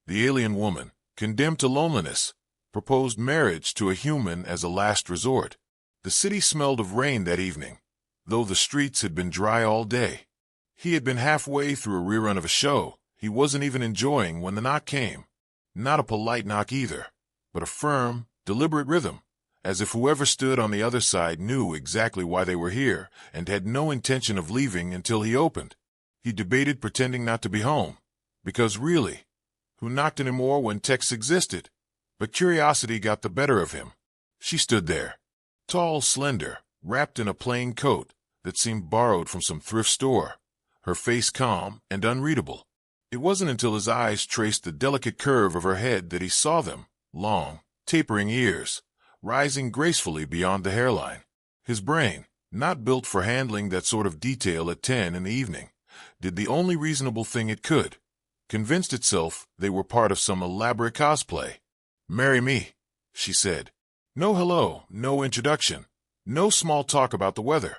the alien woman, condemned to loneliness, proposed marriage to a human as a last resort. The city smelled of rain that evening, though the streets had been dry all day. He had been halfway through a rerun of a show he wasn't even enjoying when the knock came. Not a polite knock either, but a firm, deliberate rhythm, as if whoever stood on the other side knew exactly why they were here and had no intention of leaving until he opened. He debated pretending not to be home, because really, who knocked anymore when texts existed? But curiosity got the better of him. She stood there, tall, slender, wrapped in a plain coat that seemed borrowed from some thrift store, her face calm and unreadable. It wasn't until his eyes traced the delicate curve of her head that he saw them, long, tapering ears, rising gracefully beyond the hairline. His brain, not built for handling that sort of detail at 10 in the evening, did the only reasonable thing it could, convinced itself they were part of some elaborate cosplay. "Marry me," she said. No hello, no introduction, no small talk about the weather.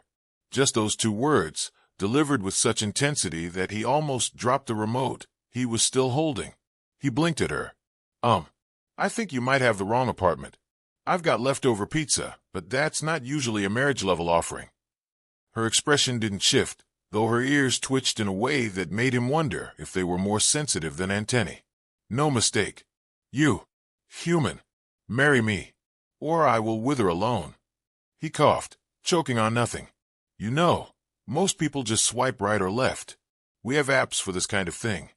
Just those two words, delivered with such intensity that he almost dropped the remote he was still holding. He blinked at her. I think you might have the wrong apartment. I've got leftover pizza, but that's not usually a marriage-level offering." Her expression didn't shift, though her ears twitched in a way that made him wonder if they were more sensitive than antennae. "No mistake. You, human, marry me, or I will wither alone." He coughed, choking on nothing. "You know, most people just swipe right or left. We have apps for this kind of thing."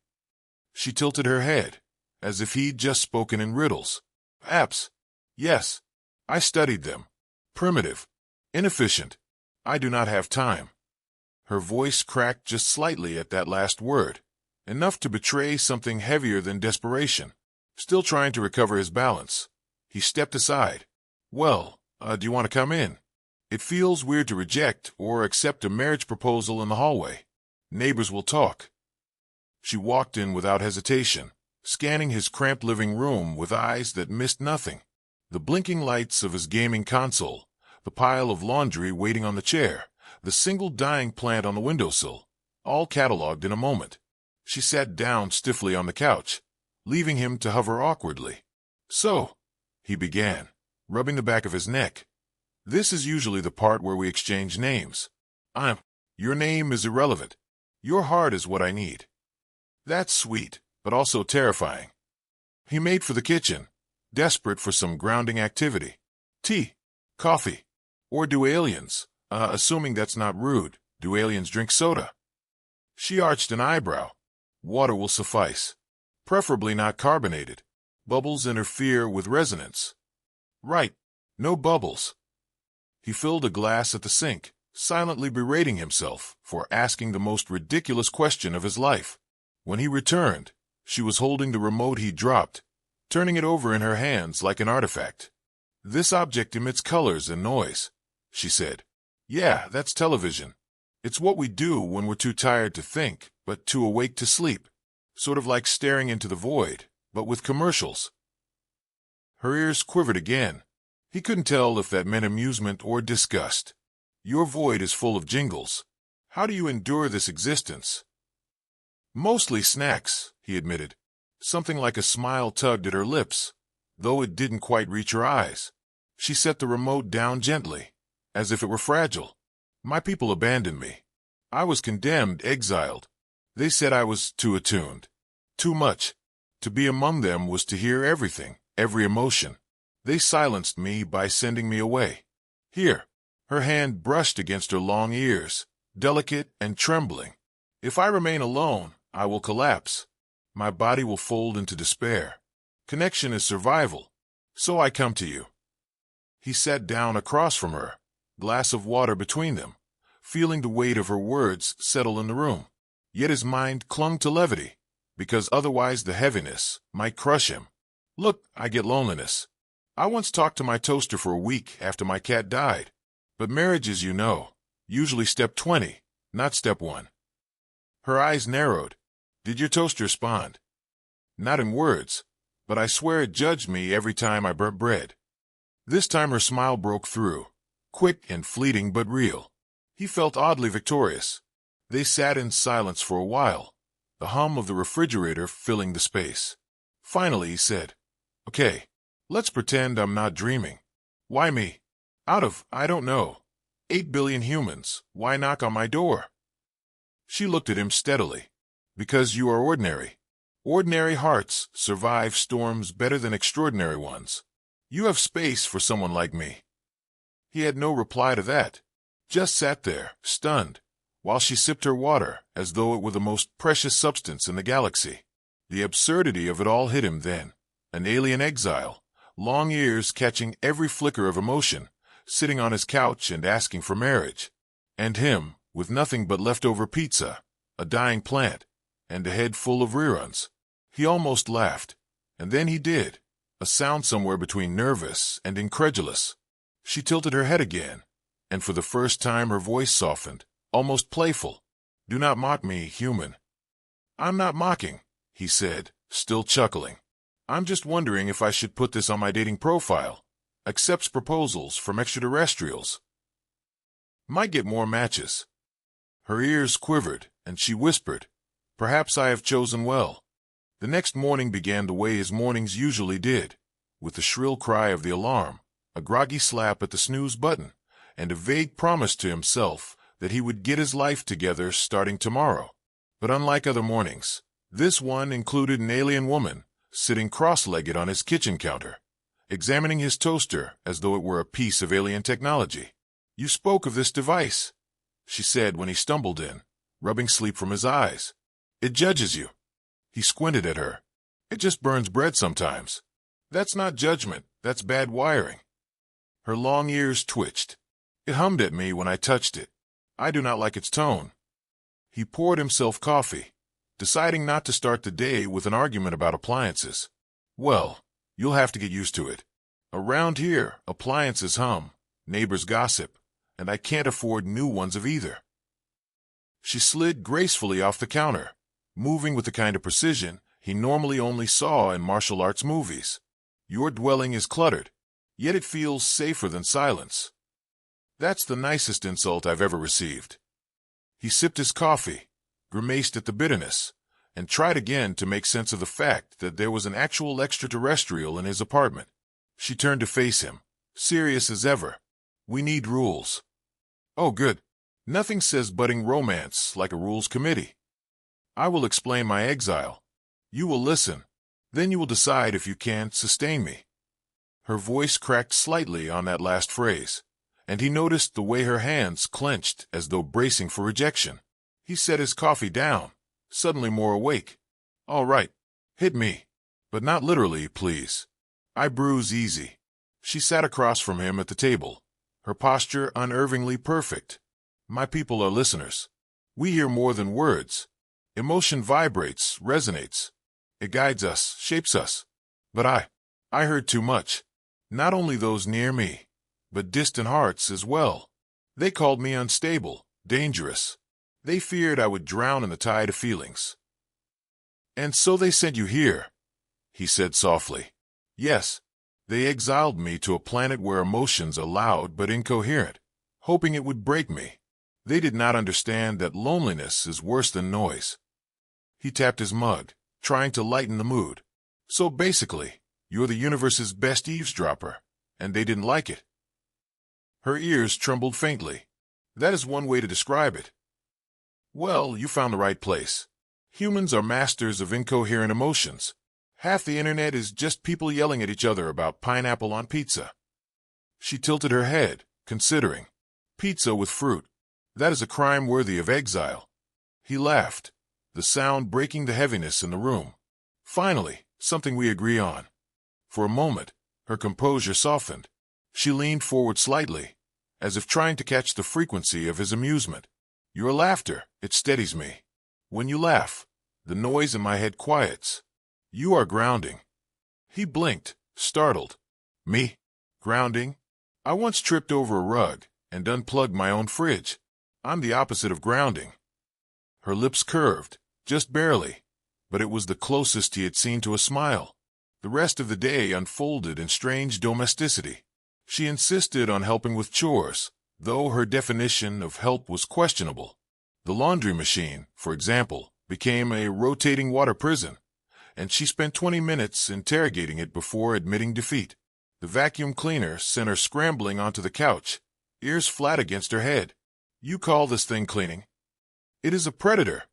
She tilted her head, as if he'd just spoken in riddles. "Apps? Yes. I studied them. Primitive. Inefficient. I do not have time." Her voice cracked just slightly at that last word, enough to betray something heavier than desperation. Still trying to recover his balance, he stepped aside. "Well, do you want to come in? It feels weird to reject or accept a marriage proposal in the hallway. Neighbors will talk." She walked in without hesitation, scanning his cramped living room with eyes that missed nothing. The blinking lights of his gaming console, the pile of laundry waiting on the chair, the single dying plant on the windowsill, all catalogued in a moment. She sat down stiffly on the couch, leaving him to hover awkwardly. "So," he began, rubbing the back of his neck. "This is usually the part where we exchange names. Your name is irrelevant. Your heart is what I need." That's sweet, but also terrifying. He made for the kitchen, desperate for some grounding activity. "Tea? Coffee? Or do aliens, assuming that's not rude, do aliens drink soda?" She arched an eyebrow. "Water will suffice. Preferably not carbonated. Bubbles interfere with resonance." "Right. No bubbles." He filled a glass at the sink, silently berating himself for asking the most ridiculous question of his life. When he returned, she was holding the remote he dropped, turning it over in her hands like an artifact. "This object emits colors and noise," she said. "Yeah, that's television. It's what we do when we're too tired to think, but too awake to sleep. Sort of like staring into the void, but with commercials." Her ears quivered again. He couldn't tell if that meant amusement or disgust. "Your void is full of jingles. How do you endure this existence?" "Mostly snacks," he admitted. Something like a smile tugged at her lips, though it didn't quite reach her eyes. She set the remote down gently, as if it were fragile. "My people abandoned me. I was condemned, exiled. They said I was too attuned. Too much. To be among them was to hear everything, every emotion. They silenced me by sending me away. Here." Her hand brushed against her long ears, delicate and trembling. "If I remain alone, I will collapse. My body will fold into despair. Connection is survival. So I come to you." He sat down across from her, glass of water between them, feeling the weight of her words settle in the room. Yet his mind clung to levity, because otherwise the heaviness might crush him. "Look, I get loneliness. I once talked to my toaster for a week after my cat died. But marriage is, you know, usually step 20, not step 1. Her eyes narrowed. "Did your toaster respond?" "Not in words, but I swear it judged me every time I burnt bread." This time her smile broke through, quick and fleeting but real. He felt oddly victorious. They sat in silence for a while, the hum of the refrigerator filling the space. Finally, he said, "Okay, let's pretend I'm not dreaming. Why me? Out of, I don't know, 8 billion humans, why knock on my door?" She looked at him steadily. "Because you are ordinary. Ordinary hearts survive storms better than extraordinary ones. You have space for someone like me." He had no reply to that, just sat there, stunned, while she sipped her water as though it were the most precious substance in the galaxy. The absurdity of it all hit him then. An alien exile, long ears catching every flicker of emotion, sitting on his couch and asking for marriage. And him, with nothing but leftover pizza, a dying plant, and a head full of reruns. He almost laughed, and then he did, a sound somewhere between nervous and incredulous. She tilted her head again, and for the first time her voice softened, almost playful. "Do not mock me, human." "I'm not mocking," he said, still chuckling. "I'm just wondering if I should put this on my dating profile. Accepts proposals from extraterrestrials. Might get more matches." Her ears quivered, and she whispered, "Perhaps I have chosen well." The next morning began the way his mornings usually did, with the shrill cry of the alarm, a groggy slap at the snooze button, and a vague promise to himself that he would get his life together starting tomorrow. But unlike other mornings, this one included an alien woman sitting cross-legged on his kitchen counter, examining his toaster as though it were a piece of alien technology. "You spoke of this device," she said when he stumbled in, rubbing sleep from his eyes. "It judges you." He squinted at her. "It just burns bread sometimes." "That's not judgment, that's bad wiring." Her long ears twitched. "It hummed at me when I touched it. I do not like its tone." He poured himself coffee, deciding not to start the day with an argument about appliances. "Well, you'll have to get used to it. Around here, appliances hum, neighbors gossip, and I can't afford new ones of either." She slid gracefully off the counter, moving with the kind of precision he normally only saw in martial arts movies. "Your dwelling is cluttered, yet it feels safer than silence." That's the nicest insult I've ever received. He sipped his coffee, grimaced at the bitterness, and tried again to make sense of the fact that there was an actual extraterrestrial in his apartment. She turned to face him, serious as ever. "We need rules." "Oh, good. Nothing says budding romance like a rules committee. I will explain my exile. You will listen. Then you will decide if you can sustain me." Her voice cracked slightly on that last phrase, and he noticed the way her hands clenched as though bracing for rejection. He set his coffee down, suddenly more awake. "All right, hit me. But not literally, please. I bruise easy." She sat across from him at the table, her posture unervingly perfect. "My people are listeners. We hear more than words. Emotion vibrates, resonates. It guides us, shapes us. But I heard too much. Not only those near me, but distant hearts as well. They called me unstable, dangerous. They feared I would drown in the tide of feelings." "And so they sent you here," he said softly. "Yes, they exiled me to a planet where emotions are loud but incoherent, hoping it would break me. They did not understand that loneliness is worse than noise." He tapped his mug, trying to lighten the mood. "So basically, you're the universe's best eavesdropper, and they didn't like it." Her ears trembled faintly. "That is one way to describe it." "Well, you found the right place. Humans are masters of incoherent emotions. Half the internet is just people yelling at each other about pineapple on pizza." She tilted her head, considering. "Pizza with fruit. That is a crime worthy of exile." He laughed, the sound breaking the heaviness in the room. "Finally, something we agree on." For a moment, her composure softened. She leaned forward slightly, as if trying to catch the frequency of his amusement. "Your laughter, it steadies me. When you laugh, the noise in my head quiets. You are grounding." He blinked, startled. "Me? Grounding? I once tripped over a rug and unplugged my own fridge. I'm the opposite of grounding." Her lips curved, just barely, but it was the closest he had seen to a smile. The rest of the day unfolded in strange domesticity. She insisted on helping with chores, though her definition of help was questionable. The laundry machine, for example, became a rotating water prison, and she spent 20 minutes interrogating it before admitting defeat. The vacuum cleaner sent her scrambling onto the couch, ears flat against her head. "You call this thing cleaning?" "It is a predator,"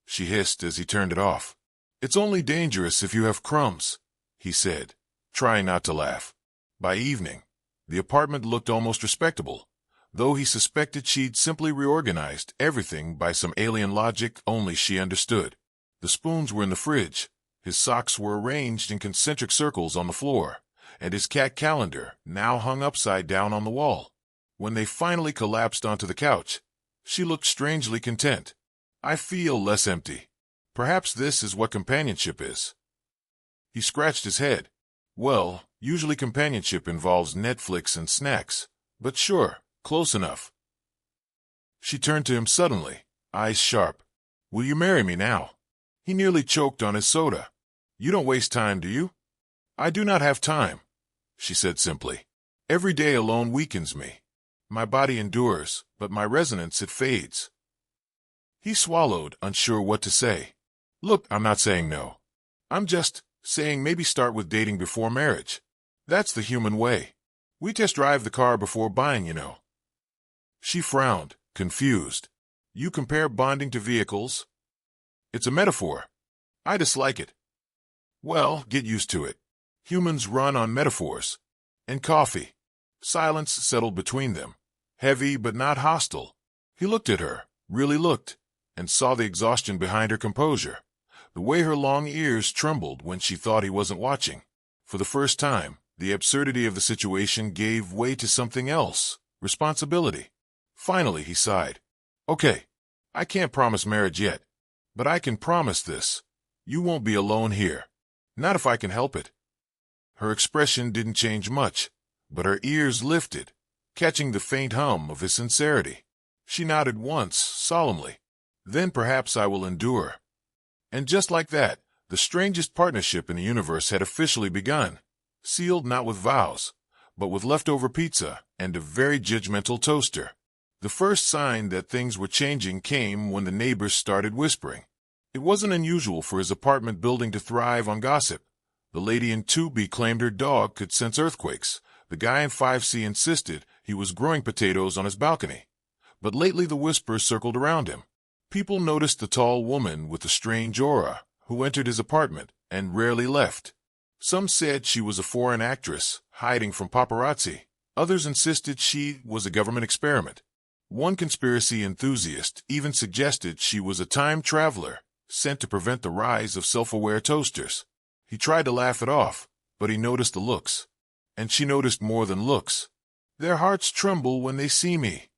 she hissed as he turned it off. "It's only dangerous if you have crumbs," he said, trying not to laugh. By evening, the apartment looked almost respectable, though he suspected she'd simply reorganized everything by some alien logic only she understood. The spoons were in the fridge, his socks were arranged in concentric circles on the floor, and his cat calendar now hung upside down on the wall. When they finally collapsed onto the couch, she looked strangely content. "I feel less empty. Perhaps this is what companionship is." He scratched his head. "Well, usually companionship involves Netflix and snacks, but sure, close enough." She turned to him suddenly, eyes sharp. "Will you marry me now?" He nearly choked on his soda. "You don't waste time, do you?" "I do not have time," she said simply. "Every day alone weakens me. My body endures, but my resonance, it fades." He swallowed, unsure what to say. "Look, I'm not saying no. I'm just saying maybe start with dating before marriage. That's the human way. We test drive the car before buying, you know." She frowned, confused. "You compare bonding to vehicles?" "It's a metaphor. I dislike it." "Well, get used to it. Humans run on metaphors." And coffee. Silence settled between them, heavy but not hostile. He looked at her, really looked, and saw the exhaustion behind her composure, the way her long ears trembled when she thought he wasn't watching. For the first time, the absurdity of the situation gave way to something else, responsibility. Finally, he sighed. "Okay, I can't promise marriage yet, but I can promise this. You won't be alone here. Not if I can help it." Her expression didn't change much, but her ears lifted, catching the faint hum of his sincerity. She nodded once, solemnly. "Then perhaps I will endure." And just like that, the strangest partnership in the universe had officially begun, sealed not with vows, but with leftover pizza and a very judgmental toaster. The first sign that things were changing came when the neighbors started whispering. It wasn't unusual for his apartment building to thrive on gossip. The lady in 2B claimed her dog could sense earthquakes. The guy in 5C insisted he was growing potatoes on his balcony. But lately the whispers circled around him. People noticed the tall woman with the strange aura who entered his apartment and rarely left. Some said she was a foreign actress hiding from paparazzi. Others insisted she was a government experiment. One conspiracy enthusiast even suggested she was a time traveler sent to prevent the rise of self-aware toasters. He tried to laugh it off, but he noticed the looks. And she noticed more than looks. "Their hearts tremble when they see me,"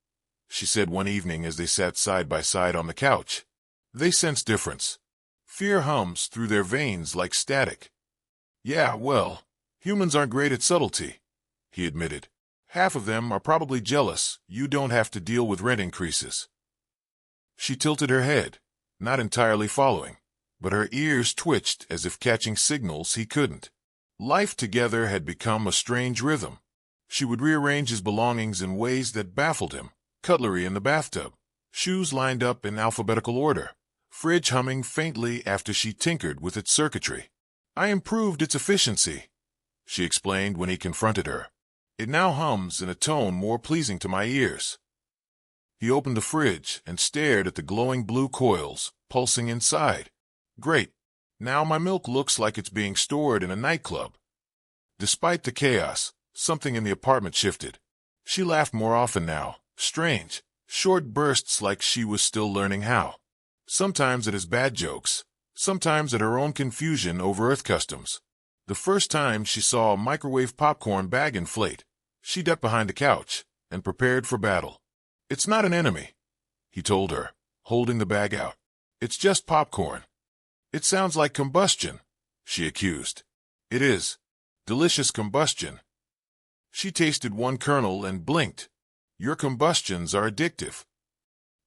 she said one evening as they sat side by side on the couch. "They sense difference. Fear hums through their veins like static." "Yeah, well, humans aren't great at subtlety," he admitted. "Half of them are probably jealous you don't have to deal with rent increases." She tilted her head, not entirely following, but her ears twitched as if catching signals he couldn't. Life together had become a strange rhythm. She would rearrange his belongings in ways that baffled him. Cutlery in the bathtub, shoes lined up in alphabetical order, fridge humming faintly after she tinkered with its circuitry. "I improved its efficiency," she explained when he confronted her. "It now hums in a tone more pleasing to my ears." He opened the fridge and stared at the glowing blue coils pulsing inside. "Great. Now my milk looks like it's being stored in a nightclub." Despite the chaos, something in the apartment shifted. She laughed more often now, strange, short bursts like she was still learning how. Sometimes at his bad jokes, sometimes at her own confusion over Earth customs. The first time she saw a microwave popcorn bag inflate, she ducked behind the couch and prepared for battle. "It's not an enemy," he told her, holding the bag out. "It's just popcorn." "It sounds like combustion," she accused. "It is. Delicious combustion." She tasted one kernel and blinked. "Your combustions are addictive."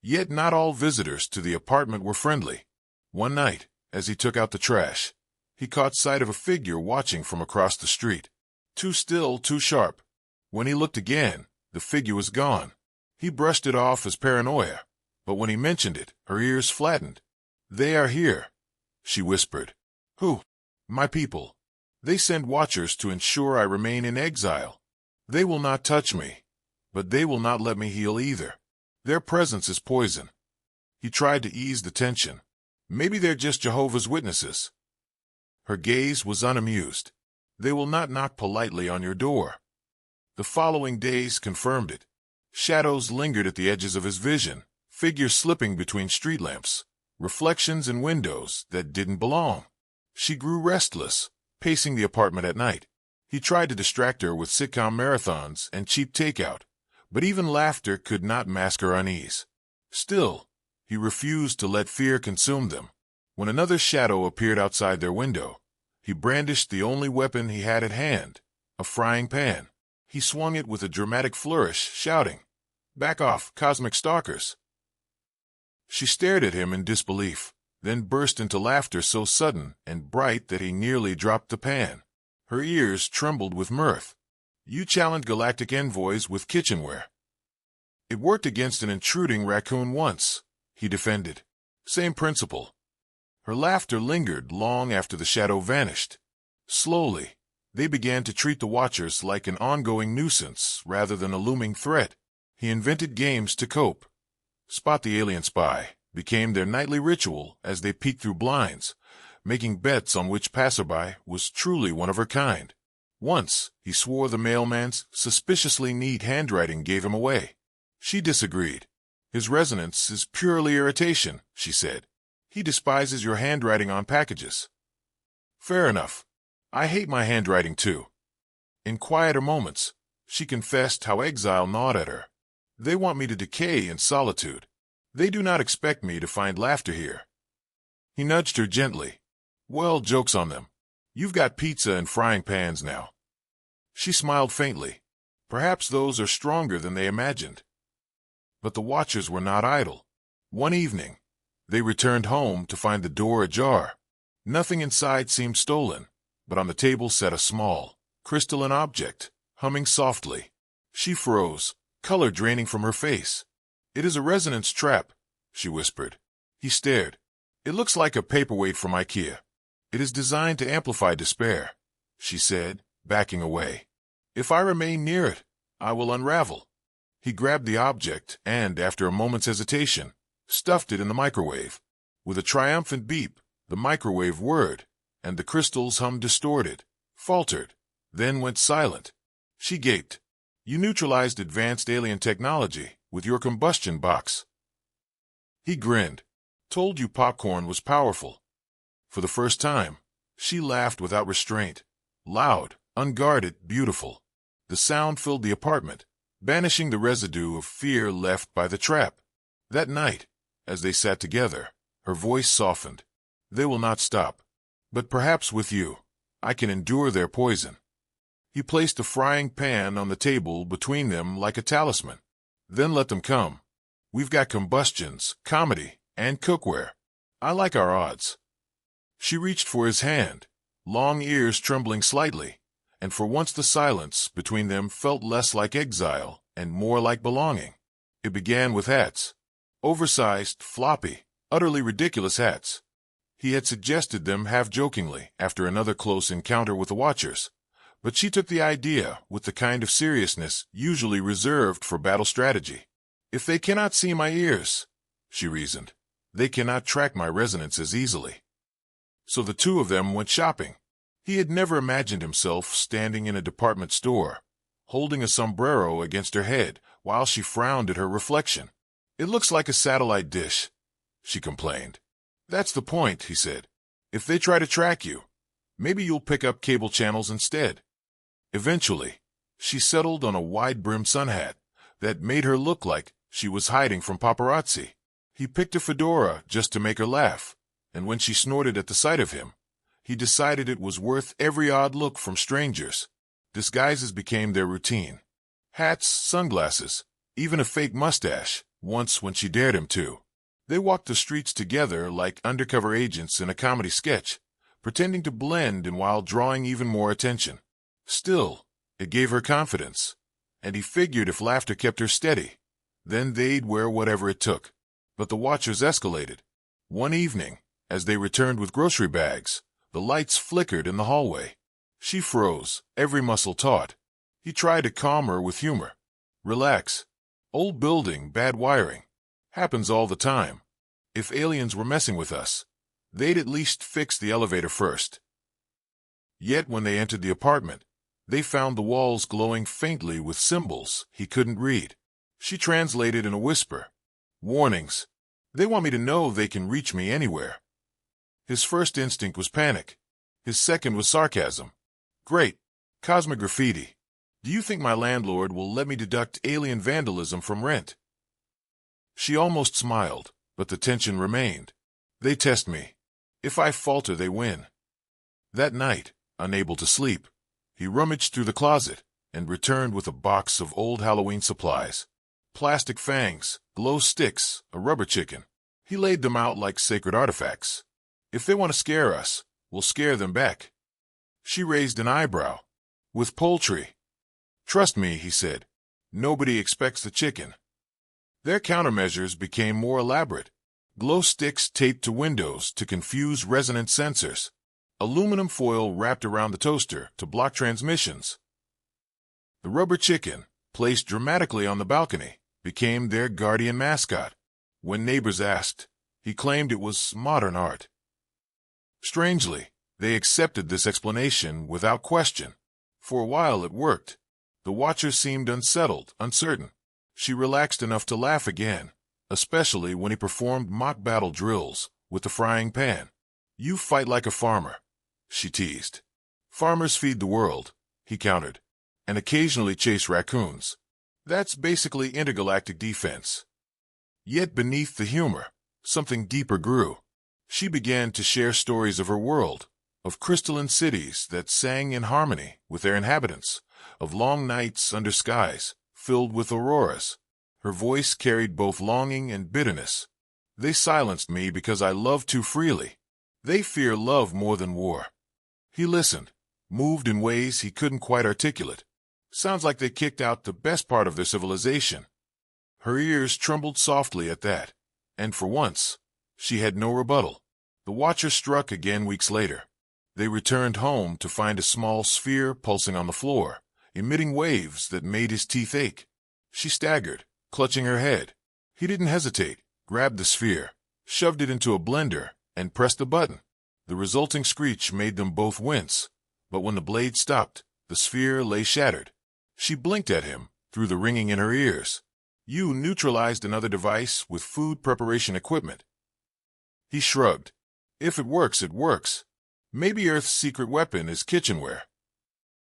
Yet not all visitors to the apartment were friendly. One night, as he took out the trash, he caught sight of a figure watching from across the street. Too still, too sharp. When he looked again, the figure was gone. He brushed it off as paranoia, but when he mentioned it, her ears flattened. "They are here," she whispered. "Who?" My people. They send watchers to ensure I remain in exile. They will not touch me, but they will not let me heal either. Their presence is poison. He tried to ease the tension. Maybe they're just Jehovah's Witnesses. Her gaze was unamused. They will not knock politely on your door. The following days confirmed it. Shadows lingered at the edges of his vision, figures slipping between street lamps, reflections in windows that didn't belong. She grew restless, pacing the apartment at night. He tried to distract her with sitcom marathons and cheap takeout, but even laughter could not mask her unease. Still, he refused to let fear consume them. When another shadow appeared outside their window, he brandished the only weapon he had at hand, a frying pan. He swung it with a dramatic flourish, shouting, "Back off, cosmic stalkers!" She stared at him in disbelief, then burst into laughter so sudden and bright that he nearly dropped the pan. Her ears trembled with mirth. "You challenged galactic envoys with kitchenware." "It worked against an intruding raccoon once," he defended. "Same principle." Her laughter lingered long after the shadow vanished. Slowly, they began to treat the watchers like an ongoing nuisance rather than a looming threat. He invented games to cope. Spot the alien spy became their nightly ritual as they peeked through blinds, making bets on which passerby was truly one of her kind. Once, he swore the mailman's suspiciously neat handwriting gave him away. She disagreed. "His resonance is purely irritation," she said. "He despises your handwriting on packages." "Fair enough. I hate my handwriting too." In quieter moments, she confessed how exile gnawed at her. "They want me to decay in solitude. They do not expect me to find laughter here." He nudged her gently. "Well, joke's on them. You've got pizza and frying pans now." She smiled faintly. Perhaps those are stronger than they imagined. But the watchers were not idle. One evening, they returned home to find the door ajar. Nothing inside seemed stolen, but on the table sat a small, crystalline object, humming softly. She froze, color draining from her face. "It is a resonance trap," she whispered. He stared. "It looks like a paperweight from IKEA. It is designed to amplify despair," she said, backing away. "If I remain near it, I will unravel." He grabbed the object and, after a moment's hesitation, stuffed it in the microwave. With a triumphant beep, the microwave whirred, and the crystals hummed distorted, faltered, then went silent. She gaped. "You neutralized advanced alien technology with your combustion box." He grinned. "Told you popcorn was powerful." For the first time, she laughed without restraint. Loud, unguarded, beautiful. The sound filled the apartment, banishing the residue of fear left by the trap. That night, as they sat together, her voice softened. "They will not stop. But perhaps with you, I can endure their poison." He placed a frying pan on the table between them like a talisman. "Then let them come. We've got combustions, comedy, and cookware. I like our odds." She reached for his hand, long ears trembling slightly, and for once the silence between them felt less like exile and more like belonging. It began with hats. Oversized, floppy, utterly ridiculous hats. He had suggested them half-jokingly after another close encounter with the Watchers, but she took the idea with the kind of seriousness usually reserved for battle strategy. "If they cannot see my ears," she reasoned, "they cannot track my resonance as easily." So the two of them went shopping. He had never imagined himself standing in a department store, holding a sombrero against her head while she frowned at her reflection. "It looks like a satellite dish," she complained. "That's the point," he said. "If they try to track you, maybe you'll pick up cable channels instead." Eventually, she settled on a wide-brimmed sun hat that made her look like she was hiding from paparazzi. He picked a fedora just to make her laugh, and when she snorted at the sight of him, he decided it was worth every odd look from strangers. Disguises became their routine. Hats, sunglasses, even a fake mustache, once when she dared him to. They walked the streets together like undercover agents in a comedy sketch, pretending to blend and while drawing even more attention. Still, it gave her confidence, and he figured if laughter kept her steady, then they'd wear whatever it took. But the Watchers escalated. One evening, as they returned with grocery bags, The lights flickered in the hallway. She froze, every muscle taut. He tried to calm her with humor. Relax. Old building, bad wiring. Happens all the time. If aliens were messing with us, they'd at least fix the elevator first. Yet when they entered the apartment, they found the walls glowing faintly with symbols he couldn't read. She translated in a whisper. Warnings. They want me to know they can reach me anywhere. His first instinct was panic. His second was sarcasm. Great. Cosmic graffiti. Do you think my landlord will let me deduct alien vandalism from rent? She almost smiled, but the tension remained. They test me. If I falter, they win. That night, unable to sleep, he rummaged through the closet and returned with a box of old Halloween supplies. Plastic fangs, glow sticks, a rubber chicken. He laid them out like sacred artifacts. If they want to scare us, we'll scare them back. She raised an eyebrow. With poultry. Trust me, he said. Nobody expects the chicken. Their countermeasures became more elaborate. Glow sticks taped to windows to confuse resonant sensors. Aluminum foil wrapped around the toaster to block transmissions. The rubber chicken, placed dramatically on the balcony, became their guardian mascot. When neighbors asked, he claimed it was modern art. Strangely, they accepted this explanation without question. For a while it worked. The watcher seemed unsettled, uncertain. She relaxed enough to laugh again, especially when he performed mock battle drills with the frying pan. You fight like a farmer, she teased. Farmers feed the world, he countered, and occasionally chase raccoons. That's basically intergalactic defense. Yet beneath the humor, something deeper grew. She began to share stories of her world, of crystalline cities that sang in harmony with their inhabitants, of long nights under skies filled with auroras. Her voice carried both longing and bitterness. They silenced me because I love too freely. They fear love more than war. He listened, moved in ways he couldn't quite articulate. Sounds like they kicked out the best part of their civilization. Her ears trembled softly at that, and for once, she had no rebuttal. The watcher struck again weeks later. They returned home to find a small sphere pulsing on the floor, emitting waves that made his teeth ache. She staggered, clutching her head. He didn't hesitate, grabbed the sphere, shoved it into a blender, and pressed the button. The resulting screech made them both wince, but when the blade stopped, the sphere lay shattered. She blinked at him, through the ringing in her ears. You neutralized another device with food preparation equipment. He shrugged. If it works, it works. Maybe Earth's secret weapon is kitchenware.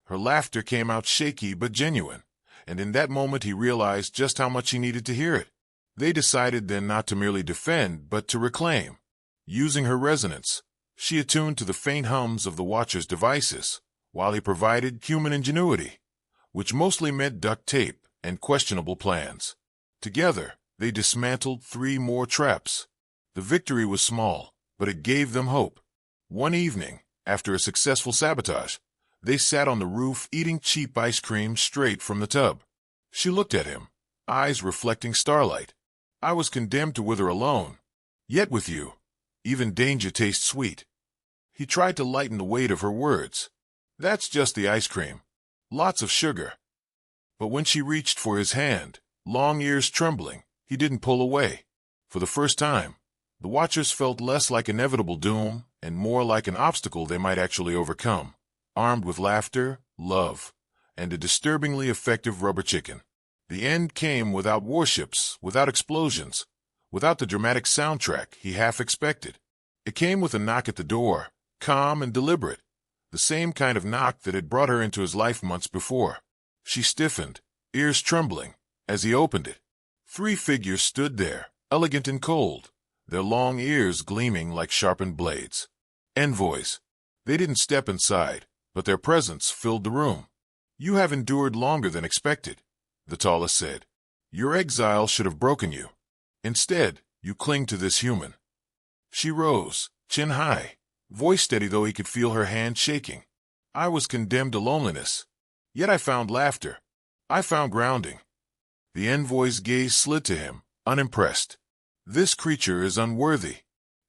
Her laughter came out shaky but genuine, and in that moment he realized just how much he needed to hear it. They decided then not to merely defend, but to reclaim. Using her resonance, she attuned to the faint hums of the Watcher's devices, while he provided human ingenuity, which mostly meant duct tape and questionable plans. Together, they dismantled 3 more traps. The victory was small, but it gave them hope. One evening, after a successful sabotage, they sat on the roof eating cheap ice cream straight from the tub. She looked at him, eyes reflecting starlight. I was condemned to wither alone. Yet with you, even danger tastes sweet. He tried to lighten the weight of her words. That's just the ice cream. Lots of sugar. But when she reached for his hand, long ears trembling, he didn't pull away. For the first time, the Watchers felt less like inevitable doom and more like an obstacle they might actually overcome, armed with laughter, love, and a disturbingly effective rubber chicken. The end came without warships, without explosions, without the dramatic soundtrack he half expected. It came with a knock at the door, calm and deliberate, the same kind of knock that had brought her into his life months before. She stiffened, ears trembling, as he opened it. 3 figures stood there, elegant and cold, their long ears gleaming like sharpened blades. Envoys. They didn't step inside, but their presence filled the room. You have endured longer than expected, the tallest said. Your exile should have broken you. Instead, you cling to this human. She rose, chin high, voice steady though he could feel her hand shaking. I was condemned to loneliness. Yet I found laughter. I found grounding. The envoy's gaze slid to him, unimpressed. This creature is unworthy.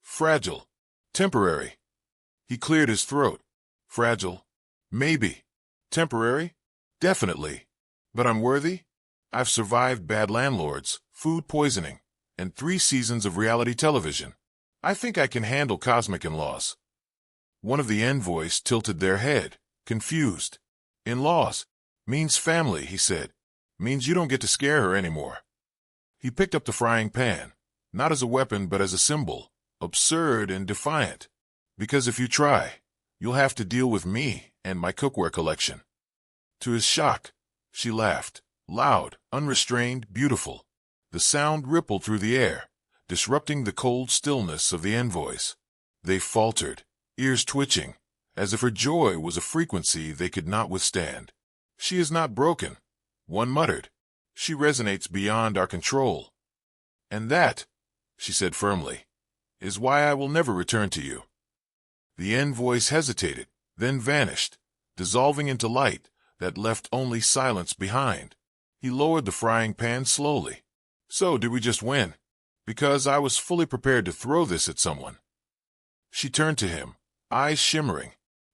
Fragile. Temporary. He cleared his throat. Fragile? Maybe. Temporary? Definitely. But I'm worthy? I've survived bad landlords, food poisoning, and 3 seasons of reality television. I think I can handle cosmic in-laws. One of the envoys tilted their head, confused. In-laws? Means family, he said. Means you don't get to scare her anymore. He picked up the frying pan, not as a weapon but as a symbol, absurd and defiant. Because if you try, you'll have to deal with me and my cookware collection. To his shock, she laughed, loud, unrestrained, beautiful. The sound rippled through the air, disrupting the cold stillness of the envoys. They faltered, ears twitching, as if her joy was a frequency they could not withstand. She is not broken, one muttered. She resonates beyond our control. And that, she said firmly, is why I will never return to you. The envoys hesitated, then vanished, dissolving into light that left only silence behind. He lowered the frying pan slowly. So did we just win? Because I was fully prepared to throw this at someone. She turned to him, eyes shimmering.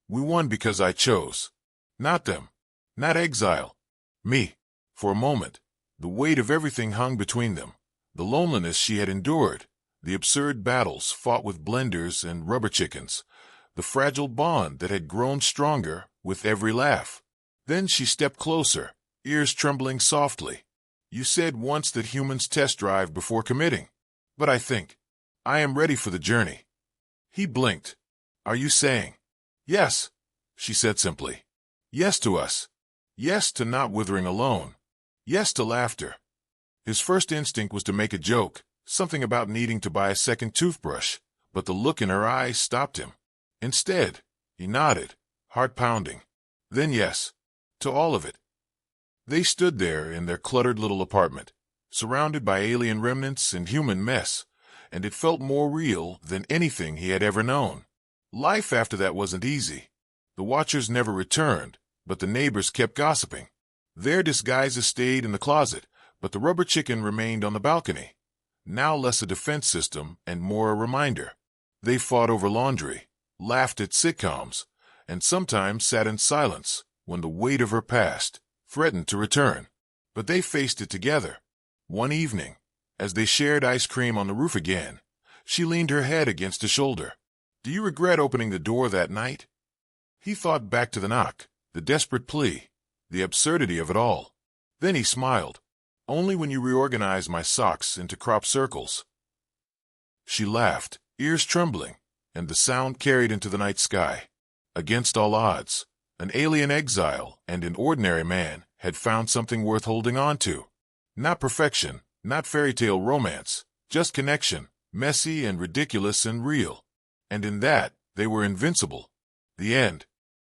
We won because I chose. Not them. Not Exile. Me. For a moment, the weight of everything hung between them. The loneliness she had endured, the absurd battles fought with blenders and rubber chickens, the fragile bond that had grown stronger with every laugh. Then she stepped closer, ears trembling softly. You said once that humans test drive before committing. But I am ready for the journey. He blinked. Are you saying? Yes, she said simply. Yes to us. Yes to not withering alone. Yes to laughter. His first instinct was to make a joke, something about needing to buy a second toothbrush, but the look in her eyes stopped him. Instead, he nodded, heart pounding. Then yes, to all of it. They stood there in their cluttered little apartment, surrounded by alien remnants and human mess, and it felt more real than anything he had ever known. Life after that wasn't easy. The Watchers never returned, but the neighbors kept gossiping. Their disguises stayed in the closet, but the rubber chicken remained on the balcony, now less a defense system and more a reminder. They fought over laundry, laughed at sitcoms, and sometimes sat in silence when the weight of her past threatened to return. But they faced it together. One evening, as they shared ice cream on the roof again, she leaned her head against his shoulder. Do you regret opening the door that night? He thought back to the knock, the desperate plea, the absurdity of it all. Then he smiled. Only when you reorganize my socks into crop circles. She laughed, ears trembling, and the sound carried into the night sky. Against all odds, an alien exile and an ordinary man had found something worth holding on to. Not perfection, not fairy tale romance, just connection, messy and ridiculous and real. And in that, they were invincible. The end.